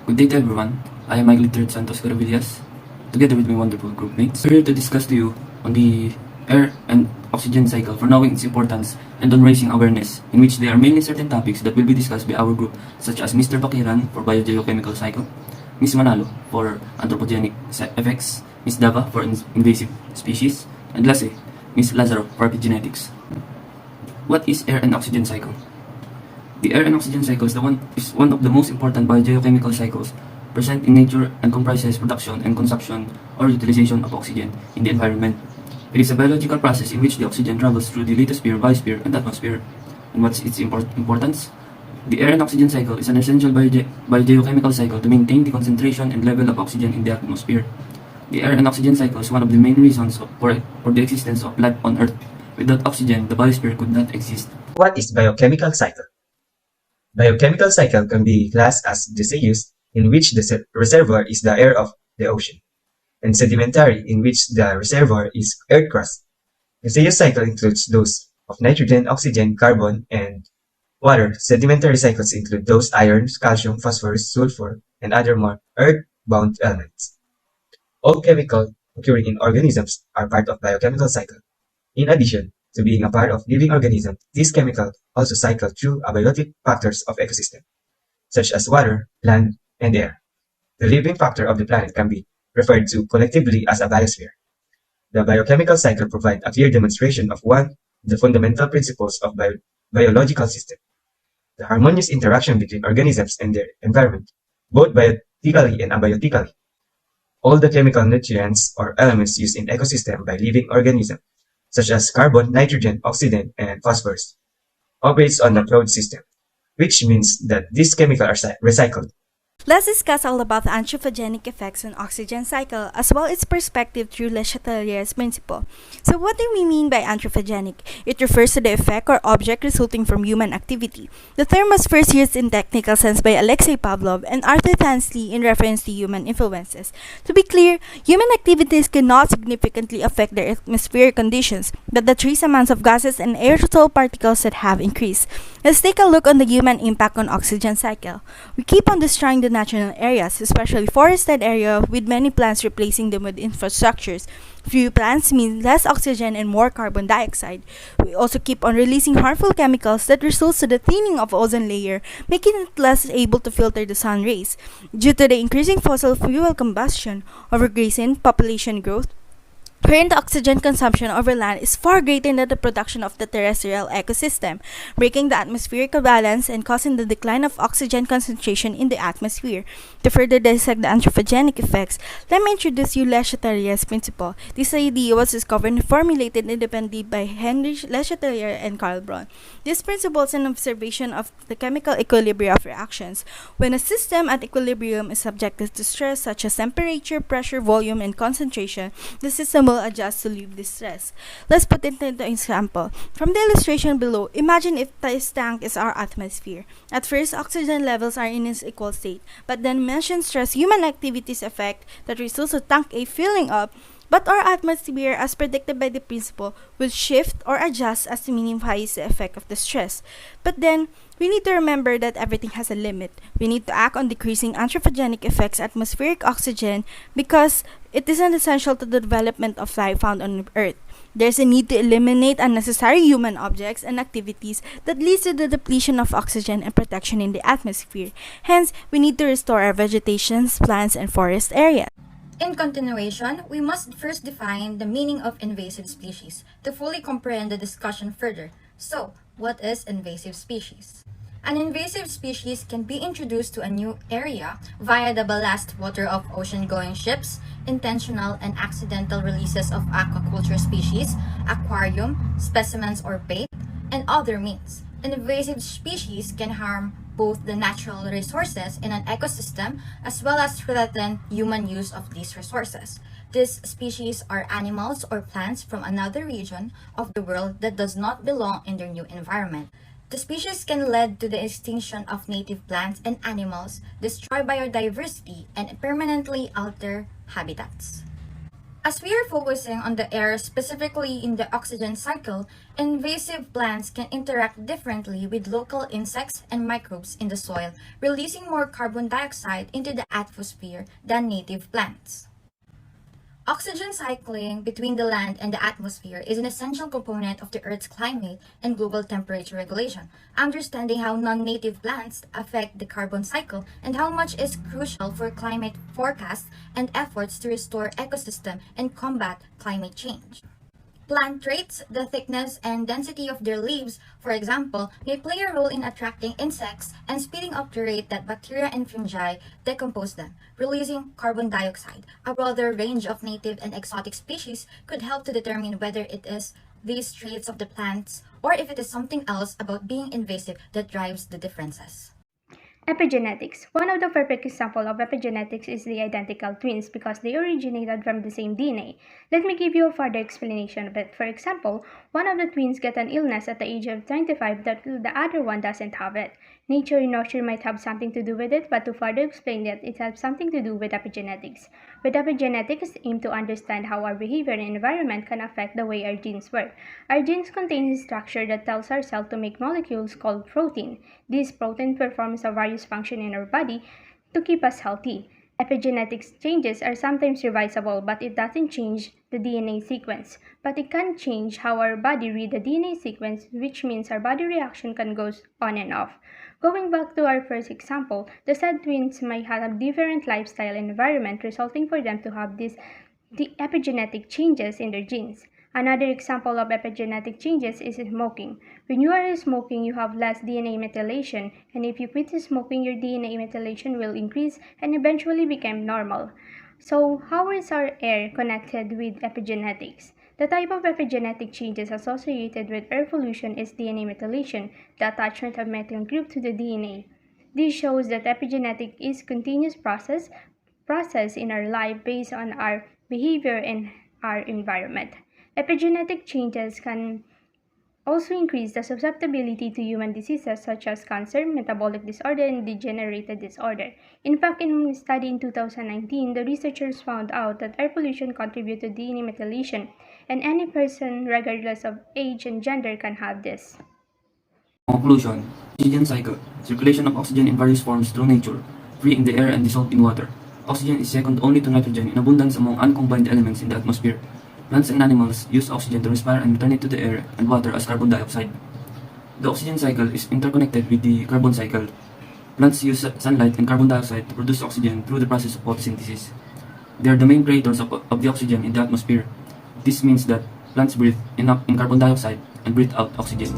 Good day to everyone. I am Michael Santos Garovillas, together with my wonderful group mates. We're here to discuss to you on the air and oxygen cycle for knowing its importance and on raising awareness, in which there are mainly certain topics that will be discussed by our group, such as Mr. Baquiran for biogeochemical cycle, Ms. Manalo for anthropogenic effects, Ms. Dava for invasive species, and lastly, Ms. Lazaro for epigenetics. What is air and oxygen cycle? The air and oxygen cycle is one of the most important biogeochemical cycles present in nature and comprises production and consumption or utilization of oxygen in the environment. It is a biological process in which the oxygen travels through the lithosphere, biosphere, and atmosphere. And what's its importance? The air and oxygen cycle is an essential biogeochemical cycle to maintain the concentration and level of oxygen in the atmosphere. The air and oxygen cycle is one of the main reasons for the existence of life on Earth. Without oxygen, the biosphere could not exist. What is biochemical cycle? Biochemical cycle can be classed as gaseous, in which the reservoir is the air of the ocean, and sedimentary, in which the reservoir is earth crust. Gaseous cycle includes those of nitrogen, oxygen, carbon, and water. Sedimentary cycles include those iron, calcium, phosphorus, sulfur, and other more earth-bound elements. All chemicals occurring in organisms are part of biochemical cycle. In addition to being a part of living organism, these chemicals also cycle through abiotic factors of ecosystem, such as water, land, and air. The living factor of the planet can be referred to collectively as a biosphere. The biochemical cycle provides a clear demonstration of one of the fundamental principles of biological system, the harmonious interaction between organisms and their environment, both biotically and abiotically. All the chemical nutrients or elements used in ecosystem by living organisms, such as carbon, nitrogen, oxygen, and phosphorus, operates on the closed system, which means that these chemicals are recycled. Let's discuss all about the anthropogenic effects on oxygen cycle as well its perspective through Le Chatelier's principle. So what do we mean by anthropogenic? It refers to the effect or object resulting from human activity. The term was first used in technical sense by Alexei Pavlov and Arthur Tansley in reference to human influences. To be clear, human activities cannot significantly affect their atmospheric conditions, but the trace amounts of gases and aerosol particles that have increased. Let's take a look on the human impact on oxygen cycle. We keep on destroying the natural areas, especially forested area, with many plants replacing them with infrastructures. Few plants mean less oxygen and more carbon dioxide. We also keep on releasing harmful chemicals that results to the thinning of ozone layer, making it less able to filter the sun rays. Due to the increasing fossil fuel combustion, overgrazing, population growth, current oxygen consumption over land is far greater than the production of the terrestrial ecosystem, breaking the atmospheric balance and causing the decline of oxygen concentration in the atmosphere. To further dissect the anthropogenic effects, let me introduce you Le Chatelier's principle. This idea was discovered and formulated independently by Henry Le Chatelier and Carl Braun. This principle is an observation of the chemical equilibrium of reactions. When a system at equilibrium is subjected to stress such as temperature, pressure, volume, and concentration, the system will adjust to relieve this stress. Let's put it into an example. From the illustration below, imagine if this tank is our atmosphere. At first, oxygen levels are in its equal state, but then mentioned stress human activities affect that results in tank A filling up, but our atmosphere, as predicted by the principle, will shift or adjust as to minimize the effect of the stress. But then, we need to remember that everything has a limit. We need to act on decreasing anthropogenic effects atmospheric oxygen because it is essential to the development of life found on Earth. There's a need to eliminate unnecessary human objects and activities that leads to the depletion of oxygen and protection in the atmosphere. Hence, we need to restore our vegetations, plants, and forest areas. In continuation, we must first define the meaning of invasive species to fully comprehend the discussion further. So, what is invasive species? An invasive species can be introduced to a new area via the ballast water of ocean-going ships, intentional and accidental releases of aquaculture species, aquarium, specimens or bait, and other means. Invasive species can harm both the natural resources in an ecosystem as well as threaten human use of these resources. These species are animals or plants from another region of the world that does not belong in their new environment. The species can lead to the extinction of native plants and animals, destroy biodiversity, and permanently alter habitats. As we are focusing on the air, specifically in the oxygen cycle, invasive plants can interact differently with local insects and microbes in the soil, releasing more carbon dioxide into the atmosphere than native plants. Oxygen cycling between the land and the atmosphere is an essential component of the Earth's climate and global temperature regulation. Understanding how non-native plants affect the carbon cycle and how much is crucial for climate forecasts and efforts to restore ecosystem and combat climate change. Plant traits, the thickness and density of their leaves, for example, may play a role in attracting insects and speeding up the rate that bacteria and fungi decompose them, releasing carbon dioxide. A broader range of native and exotic species could help to determine whether it is these traits of the plants or if it is something else about being invasive that drives the differences. Epigenetics. One of the perfect examples of epigenetics is the identical twins because they originated from the same DNA. Let me give you a further explanation of it. For example, one of the twins get an illness at the age of 25 that the other one doesn't have it. Nature and nurture might have something to do with it, but to further explain that, it has something to do with epigenetics. With epigenetics, aim to understand how our behavior and environment can affect the way our genes work. Our genes contain a structure that tells our cell to make molecules called protein. This protein performs a various function in our body to keep us healthy. Epigenetics changes are sometimes reversible, but it doesn't change the DNA sequence. But it can change how our body reads the DNA sequence, which means our body reaction can go on and off. Going back to our first example, the said twins might have a different lifestyle and environment, resulting for them to have the epigenetic changes in their genes. Another example of epigenetic changes is smoking. When you are smoking, you have less DNA methylation, and if you quit smoking, your DNA methylation will increase and eventually become normal. So, how is our air connected with epigenetics? The type of epigenetic changes associated with air pollution is DNA methylation, the attachment of methylene group to the DNA. This shows that epigenetic is a continuous process in our life based on our behavior and our environment. Epigenetic changes can also increase the susceptibility to human diseases such as cancer, metabolic disorder, and degenerative disorder. In fact, in a study in 2019, the researchers found out that air pollution contributes to DNA methylation, and any person, regardless of age and gender, can have this. Conclusion. Oxygen cycle. Circulation of oxygen in various forms through nature, free in the air and dissolved in water. Oxygen is second only to nitrogen in abundance among uncombined elements in the atmosphere. Plants and animals use oxygen to respire and return it to the air and water as carbon dioxide. The oxygen cycle is interconnected with the carbon cycle. Plants use sunlight and carbon dioxide to produce oxygen through the process of photosynthesis. They are the main creators of the oxygen in the atmosphere. This means that plants breathe in carbon dioxide and breathe out oxygen.